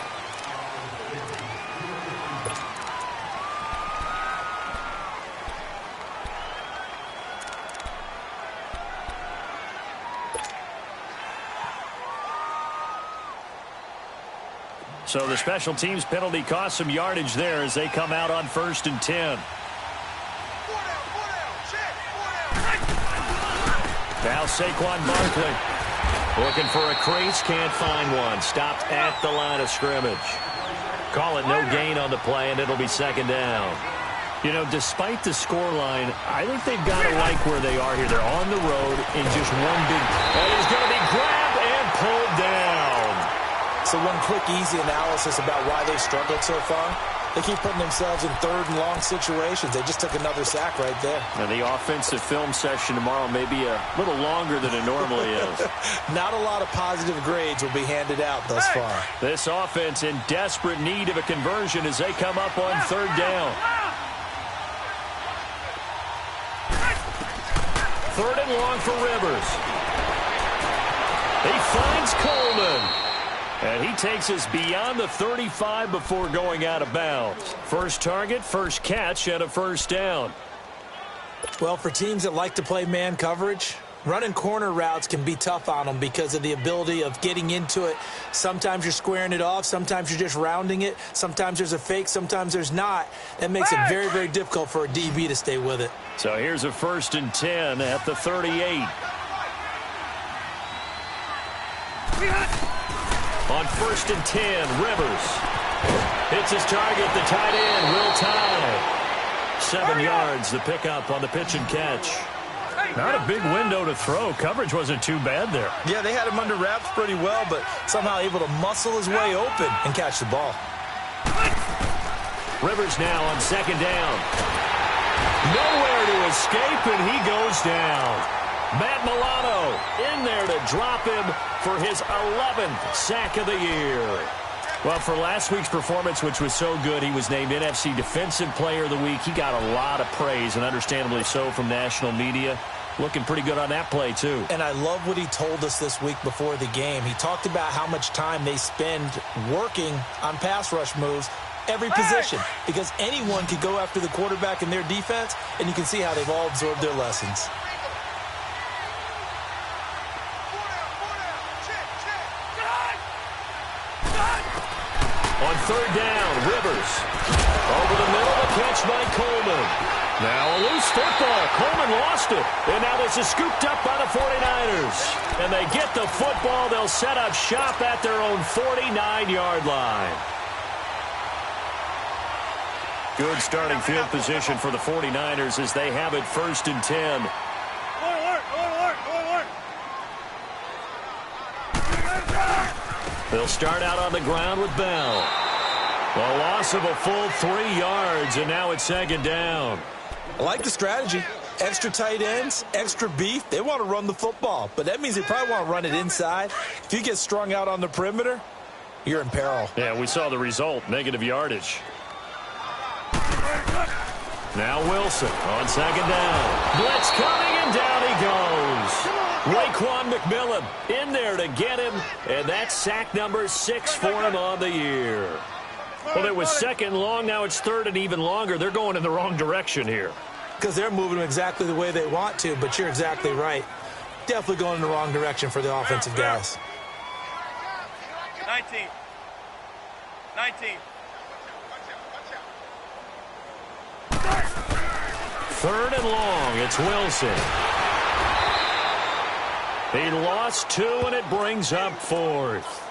So the special teams penalty cost some yardage there as they come out on 1st and 10. Now Saquon Barkley looking for a crease, can't find one. Stopped at the line of scrimmage. Call it no gain on the play, and it'll be 2nd down. You know, despite the scoreline, I think they've got to like where they are here. They're on the road in just one big... And he's going to be grabbed and pulled down. So one quick, easy analysis about why they've struggled so far. They keep putting themselves in 3rd and long situations. They just took another sack right there. And the offensive film session tomorrow may be a little longer than it normally is. Not a lot of positive grades will be handed out thus far. This offense in desperate need of a conversion as they come up on 3rd down. 3rd and long for Rivers. He finds Coleman. And he takes us beyond the 35 before going out of bounds. First target, first catch, and a 1st down. Well, for teams that like to play man coverage, running corner routes can be tough on them because of the ability of getting into it. Sometimes you're squaring it off. Sometimes you're just rounding it. Sometimes there's a fake. Sometimes there's not. That makes it very, very difficult for a DB to stay with it. So here's a 1st and 10 at the 38. On 1st and 10, Rivers hits his target, the tight end, Will Tye. 7 yards, the pickup on the pitch and catch. Not a big window to throw. Coverage wasn't too bad there. Yeah, they had him under wraps pretty well, but somehow able to muscle his way open and catch the ball. Rivers now on 2nd down. Nowhere to escape, and he goes down. Matt Milano in there to drop him for his 11th sack of the year. Well, for last week's performance, which was so good, he was named NFC Defensive Player of the Week. He got a lot of praise, and understandably so, from national media. Looking pretty good on that play, too. And I love what he told us this week before the game. He talked about how much time they spend working on pass rush moves, every position, because anyone could go after the quarterback in their defense, and you can see how they've all absorbed their lessons. On 3rd down, Rivers. Over the middle, the catch by Coleman. Now a loose football. Coleman lost it. And now this is scooped up by the 49ers. And they get the football. They'll set up shop at their own 49-yard line. Good starting field position for the 49ers as they have it 1st and 10. They'll start out on the ground with Bell. A loss of a full 3 yards, and now it's 2nd down. I like the strategy. Extra tight ends, extra beef. They want to run the football, but that means they probably want to run it inside. If you get strung out on the perimeter, you're in peril. Yeah, we saw the result, negative yardage. Now Wilson on 2nd down. Blitz coming, and down he goes. Raekwon McMillan in there to get him, and that's sack number 6 for him on the year. Well, it was 2nd long, now it's 3rd and even longer. They're going in the wrong direction here. Because they're moving exactly the way they want to, but you're exactly right. Definitely going in the wrong direction for the offensive guys. 19. 19. 3rd and long, it's Wilson. He lost 2, and it brings up 4th.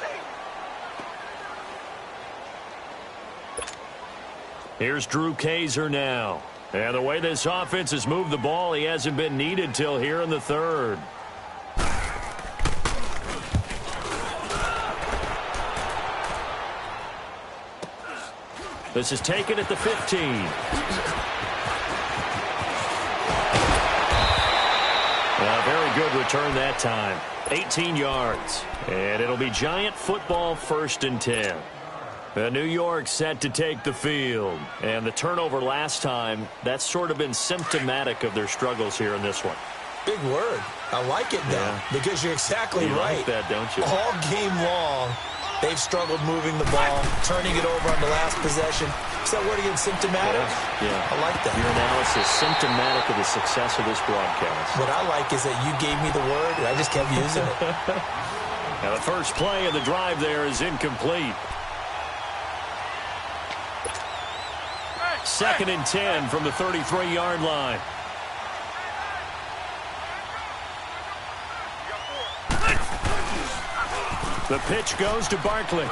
Here's Drew Kaiser now. And the way this offense has moved the ball, he hasn't been needed till here in the 3rd. This is taken at the 15. Very good return that time. 18 yards. And it'll be Giant football 1st and 10. New York set to take the field. And the turnover last time, that's sort of been symptomatic of their struggles here in this one. Big word. I like it, though, because you're exactly right. You like that, don't you? All game long, they've struggled moving the ball, turning it over on the last possession. Is that word again, symptomatic? Yeah. I like that. Your analysis, symptomatic of the success of this broadcast. What I like is that you gave me the word, and I just kept using it. Now, the first play of the drive there is incomplete. 2nd and 10 from the 33-yard line. The pitch goes to Barkley.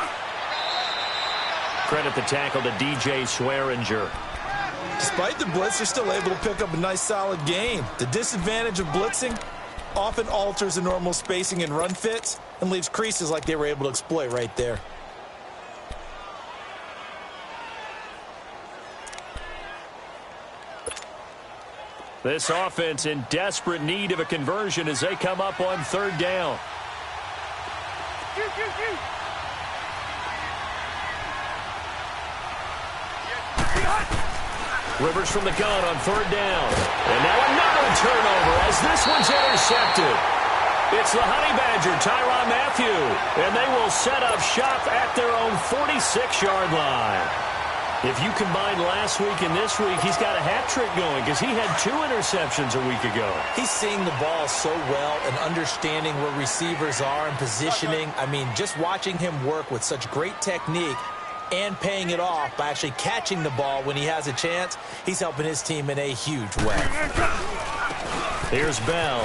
Credit the tackle to DJ Swearinger. Despite the blitz, they're still able to pick up a nice, solid gain. The disadvantage of blitzing often alters the normal spacing and run fits and leaves creases like they were able to exploit right there. This offense in desperate need of a conversion as they come up on 3rd down. Rivers from the gun on 3rd down. And now another turnover as this one's intercepted. It's the Honey Badger, Tyrann Mathieu. And they will set up shop at their own 46-yard line. If you combine last week and this week, he's got a hat trick going because he had 2 interceptions a week ago. He's seeing the ball so well and understanding where receivers are and positioning. I mean, just watching him work with such great technique and paying it off by actually catching the ball when he has a chance, he's helping his team in a huge way. Here's Bell.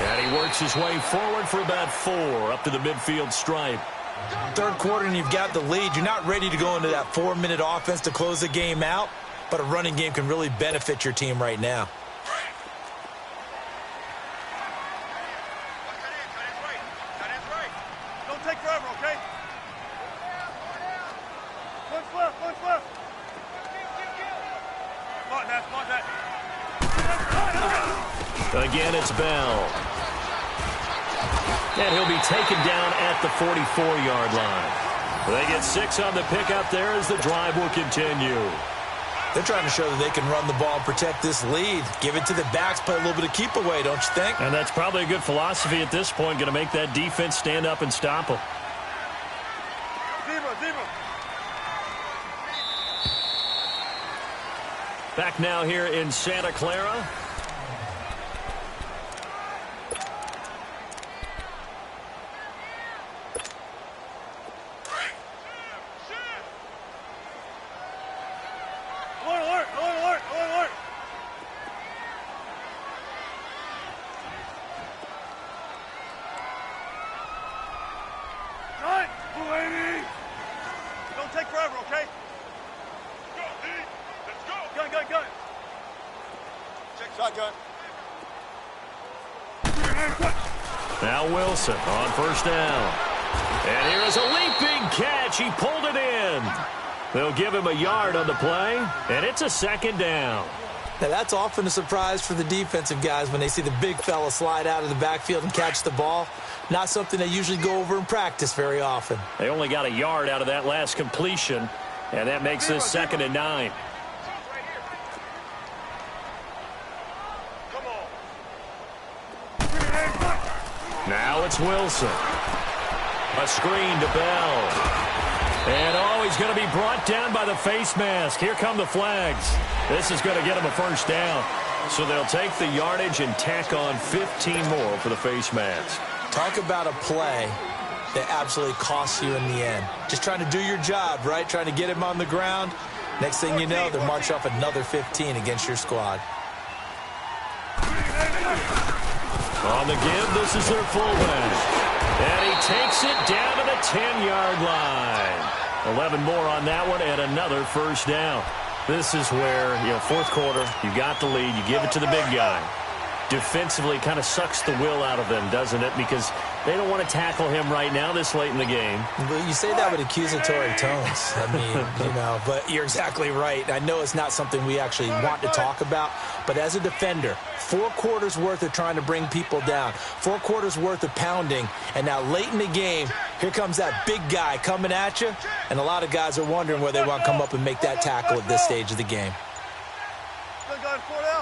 And he works his way forward for about 4 up to the midfield stripe. 3rd quarter and you've got the lead. You're not ready to go into that 4-minute offense to close the game out, but a running game can really benefit your team right now. Don't take forever, okay? Punch left, punch left. Spot that. Again, it's Bell. And he'll be taken down at the 44-yard line. They get 6 on the pickup there as the drive will continue. They're trying to show that they can run the ball and protect this lead. Give it to the backs, play a little bit of keep away, don't you think? And that's probably a good philosophy at this point, going to make that defense stand up and stop them. Zebra. Back now here in Santa Clara. Alert. Gun, Mulaney. Don't take forever, okay? Go, D. Let's go. Gun. Check shotgun. Now Wilson on 1st down. And here is a leaping catch. He pulled it in. They'll give him a yard on the play, and it's a 2nd down. Now, that's often a surprise for the defensive guys when they see the big fella slide out of the backfield and catch the ball. Not something they usually go over in practice very often. They only got a yard out of that last completion, and that makes this 2nd and 9. Come on. Now it's Wilson. A screen to Bell. And, he's going to be brought down by the face mask. Here come the flags. This is going to get him a 1st down. So they'll take the yardage and tack on 15 more for the face mask. Talk about a play that absolutely costs you in the end. Just trying to do your job, right? Trying to get him on the ground. Next thing you know, they'll march off another 15 against your squad. On the give, this is their fullback. And he takes it down to the 10-yard line. 11 more on that one and another 1st down. This is where, 4th quarter, you got the lead, you give it to the big guy. Defensively kind of sucks the will out of them, doesn't it? Because they don't want to tackle him right now this late in the game. Well, you say that with accusatory tones. I mean, but you're exactly right. I know it's not something we actually want to talk about, but as a defender, 4 quarters worth of trying to bring people down, 4 quarters worth of pounding, and now late in the game, here comes that big guy coming at you, and a lot of guys are wondering where they want to come up and make that tackle at this stage of the game. Good guys, 4 down.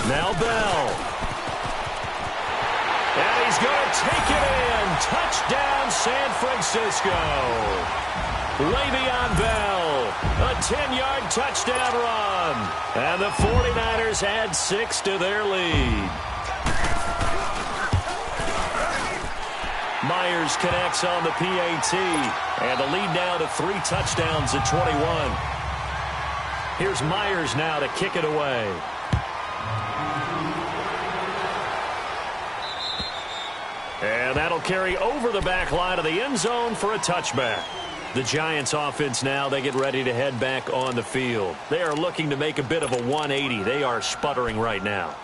Now Bell. And he's going to take it in. Touchdown, San Francisco. Le'Veon Bell, a 10-yard touchdown run. And the 49ers add 6 to their lead. Myers connects on the PAT. And the lead now to 3 touchdowns at 21. Here's Myers now to kick it away. And that'll carry over the back line of the end zone for a touchback. The Giants offense now, they get ready to head back on the field. They are looking to make a bit of a 180. They are sputtering right now.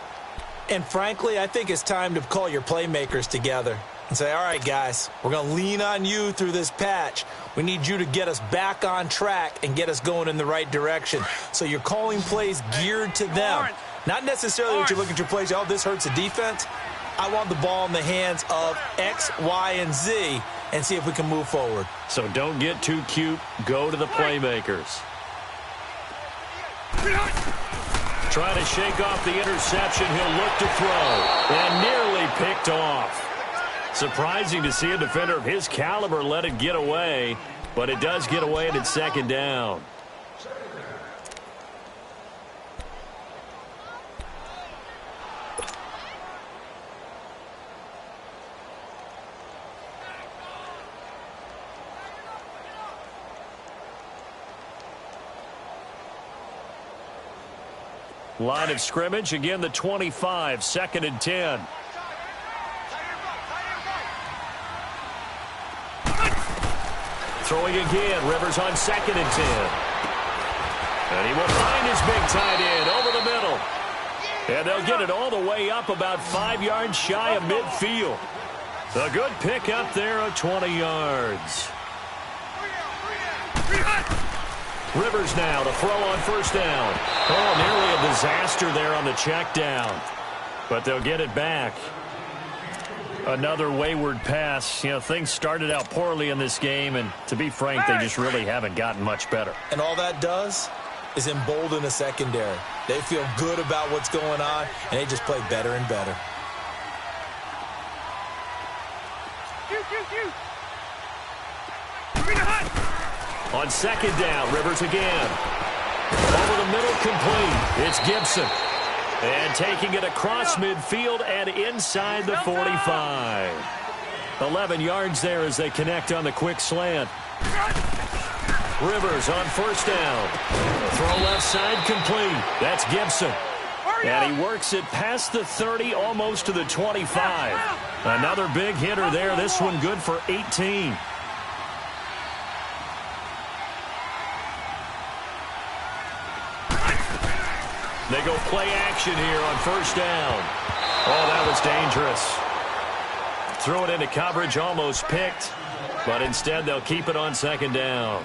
And frankly, I think it's time to call your playmakers together and say, all right, guys, we're going to lean on you through this patch. We need you to get us back on track and get us going in the right direction. So you're calling plays geared to them. Not necessarily that you look at your plays, oh, this hurts the defense. I want the ball in the hands of X, Y, and Z and see if we can move forward. So don't get too cute. Go to the playmakers. Trying to shake off the interception. He'll look to throw. And nearly picked off. Surprising to see a defender of his caliber let it get away. But it does get away and it's second down. Line of scrimmage, again the 25, 2nd and 10. Throwing again, Rivers on 2nd and 10. And he will find his big tight end over the middle. And they'll get it all the way up about 5 yards shy of midfield. A good pick up there of 20 yards. Rivers now to throw on 1st down. Oh, nearly a disaster there on the check down. But they'll get it back. Another wayward pass. You know, things started out poorly in this game, and to be frank, they just really haven't gotten much better. And all that does is embolden the secondary. They feel good about what's going on, and they just play better and better. On 2nd down, Rivers again. Over the middle, complete. It's Gibson. And taking it across midfield and inside the 45. 11 yards there as they connect on the quick slant. Rivers on 1st down. Throw left side, complete. That's Gibson. And he works it past the 30, almost to the 25. Another big hitter there. This one good for 18. They go play action here on 1st down. Oh, that was dangerous. Threw it into coverage, almost picked. But instead, they'll keep it on 2nd down.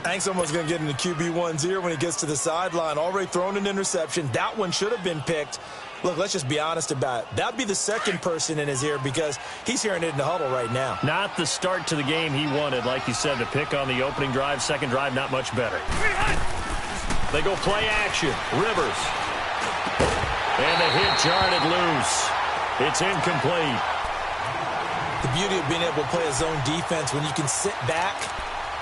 I think someone's going to get into QB1's ear when he gets to the sideline. Already thrown an interception. That one should have been picked. Look, let's just be honest about it. That would be the second person in his ear because he's hearing it in the huddle right now. Not the start to the game he wanted. Like you said, the pick on the opening drive, second drive, not much better. They go play action. Rivers. And the hit jarred it loose. It's incomplete. The beauty of being able to play a zone defense when you can sit back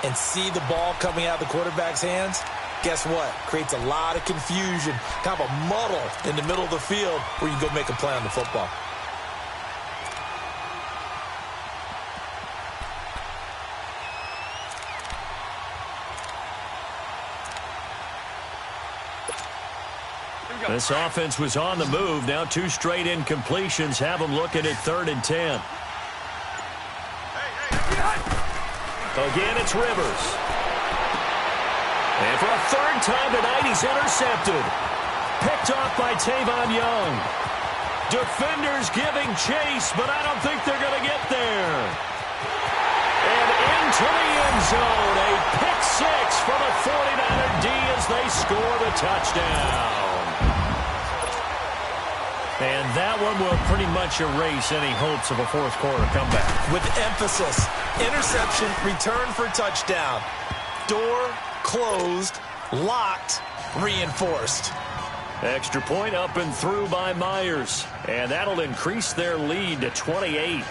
and see the ball coming out of the quarterback's hands, guess what? Creates a lot of confusion, kind of a muddle in the middle of the field where you go make a play on the football. This offense was on the move. Now 2 straight incompletions have them looking at 3rd and 10. Again, it's Rivers. And for a 3rd time tonight, he's intercepted. Picked off by Tavon Young. Defenders giving chase, but I don't think they're going to get there. And into the end zone, a pick 6 from a 49er D as they score the touchdown. And that one will pretty much erase any hopes of a 4th quarter comeback. With emphasis, interception, return for touchdown. Door closed, locked, reinforced. Extra point up and through by Myers. And that'll increase their lead to 28.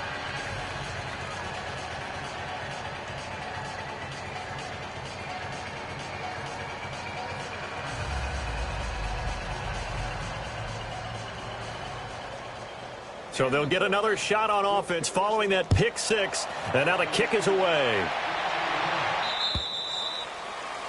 So they'll get another shot on offense following that pick six. And now the kick is away.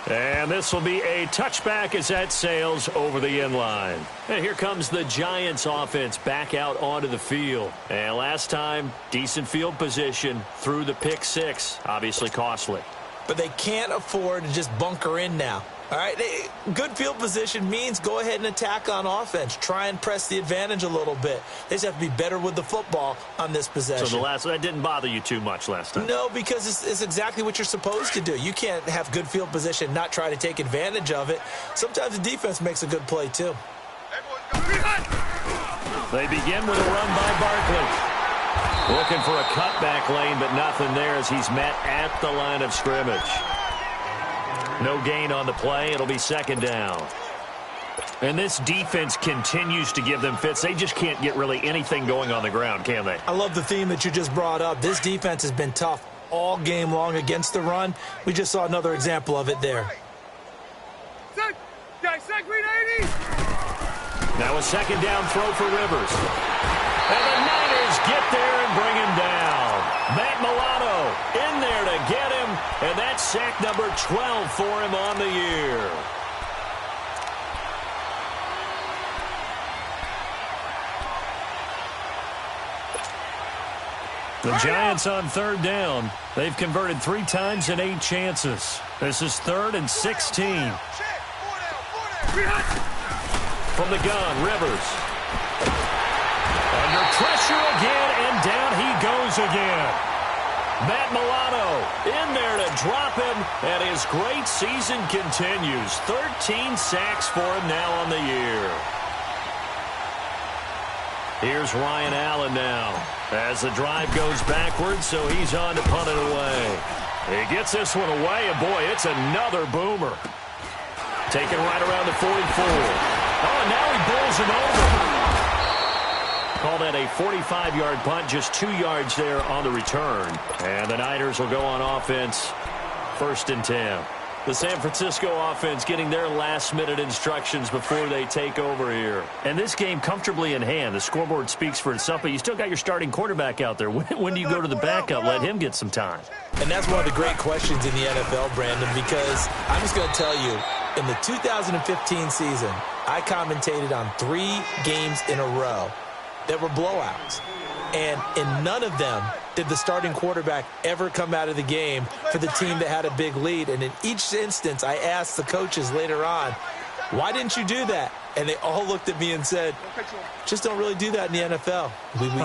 And this will be a touchback as that sails over the end line. And here comes the Giants offense back out onto the field. And last time, decent field position through the pick six. Obviously costly. But they can't afford to just bunker in now. All right, good field position means go ahead and attack on offense. Try and press the advantage a little bit. They just have to be better with the football on this possession. So that didn't bother you too much last time? No, because it's exactly what you're supposed to do. You can't have good field position and not try to take advantage of it. Sometimes the defense makes a good play, too. They begin with a run by Barkley. Looking for a cutback lane, but nothing there as he's met at the line of scrimmage. No gain on the play. It'll be second down. And this defense continues to give them fits. They just can't get really anything going on the ground, can they? I love the theme that you just brought up. This defense has been tough all game long against the run. We just saw another example of it there. Now a second down throw for Rivers. And the Niners get there and bring him down. Matt Milano in there to get him, and that's sack number 12 for him on the year. The Giants on third down. They've converted 3 times in 8 chances. This is 3rd and 16. From the gun, Rivers. Under pressure again, and down he goes again. Matt Milano in there to drop him, and his great season continues. 13 sacks for him now on the year. Here's Ryan Allen now as the drive goes backwards, so he's on to punt it away. He gets this one away, and boy, it's another boomer. Taken right around the 44. Oh, and now he bowls him over. Call that a 45-yard punt, just 2 yards there on the return. And the Niners will go on offense, 1st and 10. The San Francisco offense getting their last-minute instructions before they take over here. And this game comfortably in hand. The scoreboard speaks for itself, but you still got your starting quarterback out there. When do you go to the backup? Let him get some time. And that's one of the great questions in the NFL, Brandon, because I'm just going to tell you, in the 2015 season, I commentated on 3 games in a row that were blowouts. And in none of them did the starting quarterback ever come out of the game for the team that had a big lead. And in each instance, I asked the coaches later on, why didn't you do that? And they all looked at me and said, just don't really do that in the NFL.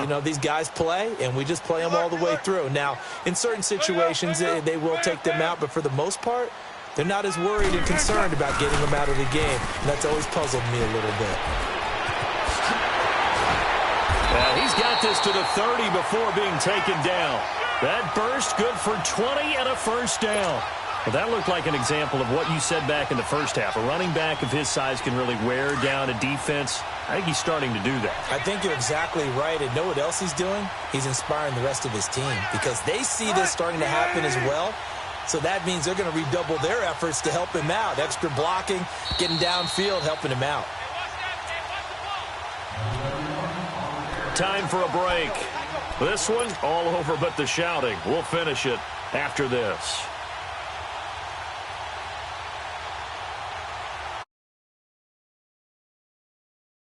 You know, these guys play, and we just play them all the way through. Now, in certain situations, they will take them out, but for the most part, they're not as worried and concerned about getting them out of the game. And that's always puzzled me a little bit. Well, he's got this to the 30 before being taken down. That burst good for 20 and a first down. Well, that looked like an example of what you said back in the first half. A running back of his size can really wear down a defense. I think he's starting to do that. I think you're exactly right. And know what else he's doing? He's inspiring the rest of his team because they see this starting to happen as well. So that means they're going to redouble their efforts to help him out. Extra blocking, getting downfield, helping him out. Time for a break. This one all over but the shouting. We'll finish it after this.